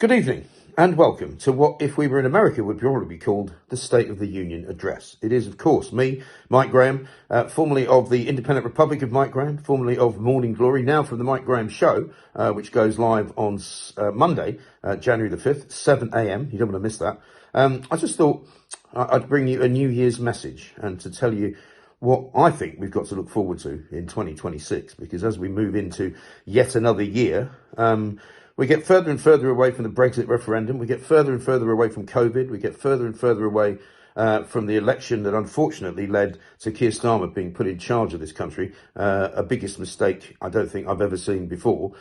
Good evening and welcome to what, if we were in America, would probably be called the State of the Union Address. It is, of course, me, Mike Graham, formerly of the Independent Republic of Mike Graham, formerly of Morning Glory, now from the Mike Graham Show, which goes live on Monday, January the 5th, 7 a.m. You don't want to miss that. I just thought I'd bring you a New Year's message and to tell you what I think we've got to look forward to in 2026, because as we move into yet another year, we get further and further away from the Brexit referendum. We get further and further away from COVID. We get further and further away from the election that unfortunately led to Keir Starmer being put in charge of this country. A biggest mistake I don't think I've ever seen before,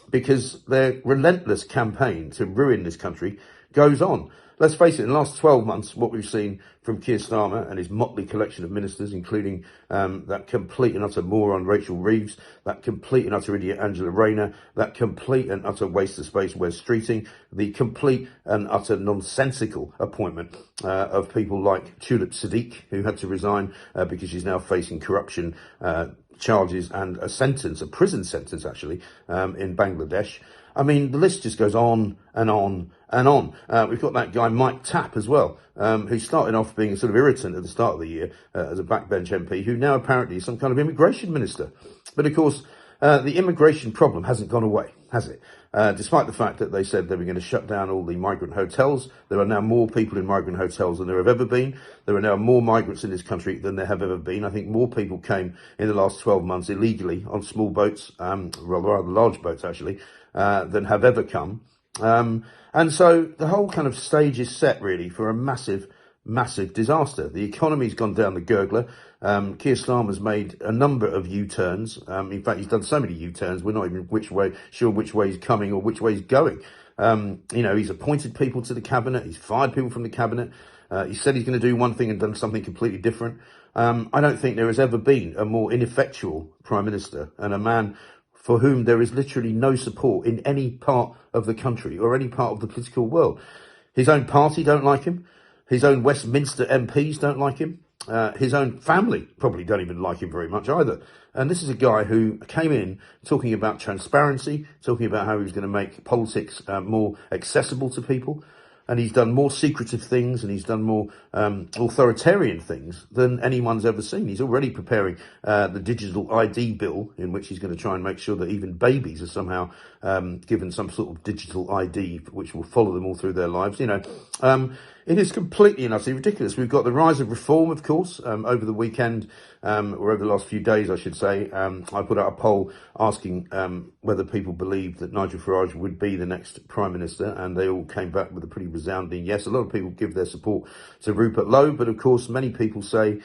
because their relentless campaign to ruin this country goes on. Let's face it, in the last 12 months, what we've seen from Keir Starmer and his motley collection of ministers, including that complete and utter moron Rachel Reeves, that complete and utter idiot Angela Rayner, that complete and utter waste of space Wes Streeting, the complete and utter nonsensical appointment of people like Tulip Siddiq, who had to resign because she's now facing corruption charges and a prison sentence actually, in Bangladesh. I mean, the list just goes on and on and on. We've got that guy, Mike Tapp, as well, who started off being a sort of irritant at the start of the year as a backbench MP, who now apparently is some kind of immigration minister. But of course, the immigration problem hasn't gone away, has it? Despite the fact that they said they were going to shut down all the migrant hotels, there are now more people in migrant hotels than there have ever been. There are now more migrants in this country than there have ever been. I think more people came in the last 12 months illegally on small boats, rather large boats actually, than have ever come. And so the whole kind of stage is set really for a massive disaster. The economy's gone down the gurgler. Keir Starmer's made a number of U-turns. In fact, he's done so many U-turns, we're not even sure which way he's coming or which way he's going. He's appointed people to the cabinet. He's fired people from the cabinet. He said he's going to do one thing and done something completely different. I don't think there has ever been a more ineffectual prime minister and a man for whom there is literally no support in any part of the country or any part of the political world. His own party don't like him. His own Westminster MPs don't like him. His own family probably don't even like him very much either. And this is a guy who came in talking about transparency, talking about how he was going to make politics more accessible to people. And he's done more secretive things and he's done more authoritarian things than anyone's ever seen. He's already preparing the digital ID bill, in which he's going to try and make sure that even babies are somehow given some sort of digital ID which will follow them all through their lives. It is completely and utterly ridiculous. We've got the rise of reform, of course, over the weekend, or over the last few days, I should say. I put out a poll asking whether people believed that Nigel Farage would be the next Prime Minister, and they all came back with a pretty resounding yes. A lot of people give their support to Rupert Lowe, but of course, many people say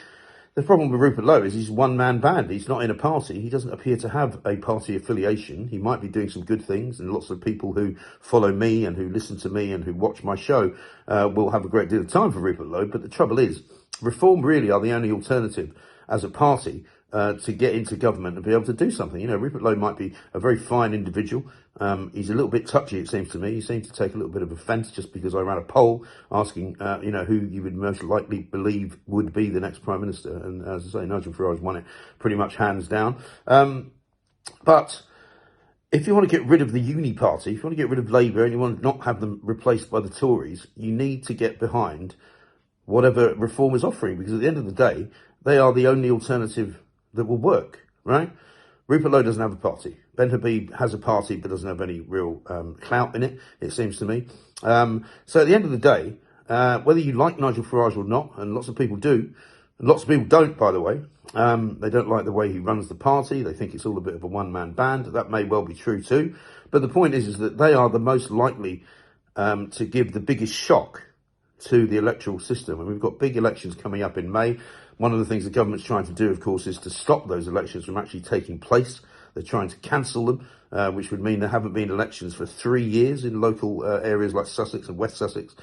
the problem with Rupert Lowe is he's a one-man band. He's not in a party. He doesn't appear to have a party affiliation. He might be doing some good things, and lots of people who follow me and who listen to me and who watch my show will have a great deal of time for Rupert Lowe. But the trouble is, Reform really are the only alternative as a party to get into government and be able to do something. Rupert Lowe might be a very fine individual. He's a little bit touchy, it seems to me. He seems to take a little bit of offence just because I ran a poll asking, who you would most likely believe would be the next Prime Minister. And as I say, Nigel Farage won it pretty much hands down. But if you want to get rid of the Uni Party, if you want to get rid of Labour and you want to not have them replaced by the Tories, you need to get behind whatever Reform is offering, because at the end of the day, they are the only alternative that will work, right? Rupert Lowe doesn't have a party. Ben Habib has a party but doesn't have any real clout in it, it seems to me. So at the end of the day, whether you like Nigel Farage or not, and lots of people do, and lots of people don't, by the way, they don't like the way he runs the party. They think it's all a bit of a one-man band. That may well be true too. But the point is that they are the most likely to give the biggest shock to the electoral system. And we've got big elections coming up in May. One of the things the government's trying to do, of course, is to stop those elections from actually taking place. They're trying to cancel them, which would mean there haven't been elections for 3 years in local areas like Sussex and West Sussex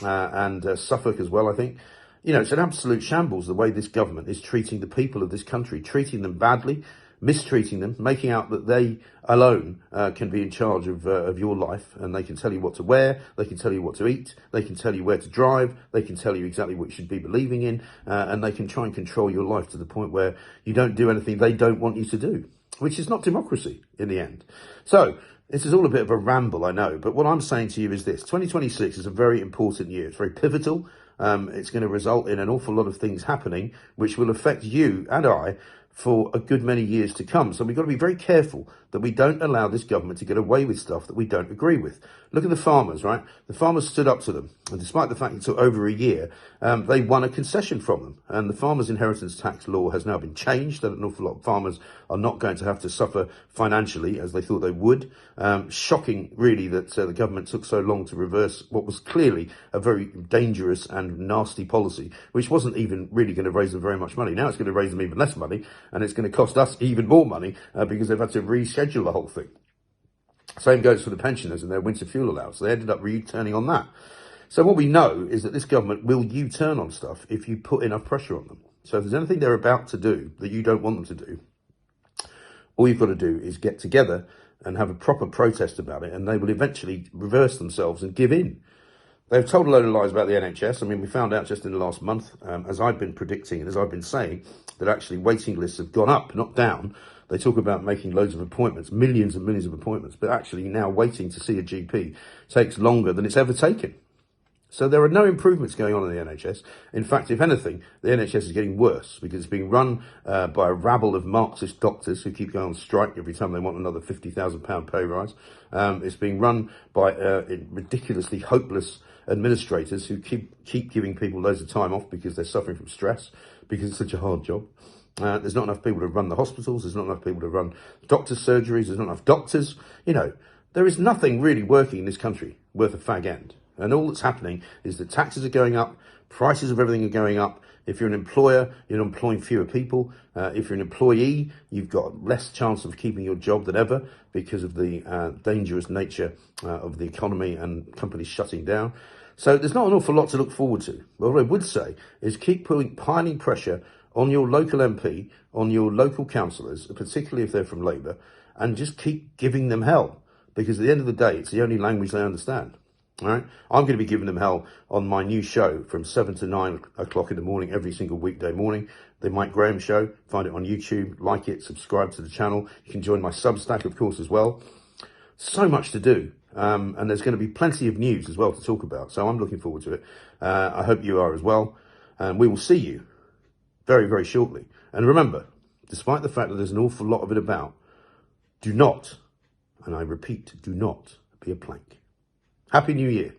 and Suffolk as well, I think. It's an absolute shambles the way this government is treating the people of this country, treating them badly, mistreating them, making out that they alone can be in charge of your life, and they can tell you what to wear, they can tell you what to eat, they can tell you where to drive, they can tell you exactly what you should be believing in, and they can try and control your life to the point where you don't do anything they don't want you to do, which is not democracy in the end. So This is all a bit of a ramble, I know, but what I'm saying to you is this. 2026 is a very important year. It's very pivotal. It's going to result in an awful lot of things happening, which will affect you and I for a good many years to come. So we've got to be very careful that we don't allow this government to get away with stuff that we don't agree with. Look at the farmers, right? The farmers stood up to them. And despite the fact it took over a year, they won a concession from them. And the farmers' inheritance tax law has now been changed. And an awful lot of farmers are not going to have to suffer financially as they thought they would. Shocking, really, that the government took so long to reverse what was clearly a very dangerous and nasty policy, which wasn't even really going to raise them very much money. Now it's going to raise them even less money, and it's going to cost us even more money because they've had to reschedule the whole thing. Same goes for the pensioners and their winter fuel allowance. They ended up returning on that. So what we know is that this government will U-turn on stuff if you put enough pressure on them. So if there's anything they're about to do that you don't want them to do, all you've got to do is get together and have a proper protest about it, and they will eventually reverse themselves and give in. They've told a load of lies about the NHS. I mean, we found out just in the last month, as I've been predicting and as I've been saying, that actually waiting lists have gone up, not down. They talk about making loads of appointments, millions and millions of appointments, but actually now waiting to see a GP takes longer than it's ever taken. So there are no improvements going on in the NHS. In fact, if anything, the NHS is getting worse because it's being run by a rabble of Marxist doctors who keep going on strike every time they want another £50,000 pay rise. It's being run by ridiculously hopeless administrators who keep giving people loads of time off because they're suffering from stress, because it's such a hard job. There's not enough people to run the hospitals. There's not enough people to run doctors' surgeries. There's not enough doctors. You know, there is nothing really working in this country worth a fag end. And all that's happening is that taxes are going up, prices of everything are going up. If you're an employer, you're employing fewer people. If you're an employee, you've got less chance of keeping your job than ever because of the dangerous nature of the economy and companies shutting down. So there's not an awful lot to look forward to. But what I would say is keep piling pressure on your local MP, on your local councillors, particularly if they're from Labour, and just keep giving them hell. Because at the end of the day, it's the only language they understand. All right, I'm going to be giving them hell on my new show from 7 to 9 o'clock in the morning, every single weekday morning. The Mike Graham Show. Find it on YouTube, like it, subscribe to the channel. You can join my Substack, of course, as well. So much to do. And there's going to be plenty of news as well to talk about. So I'm looking forward to it. I hope you are as well. And we will see you very, very shortly. And remember, despite the fact that there's an awful lot of it about, do not, and I repeat, do not be a plank. Happy New Year.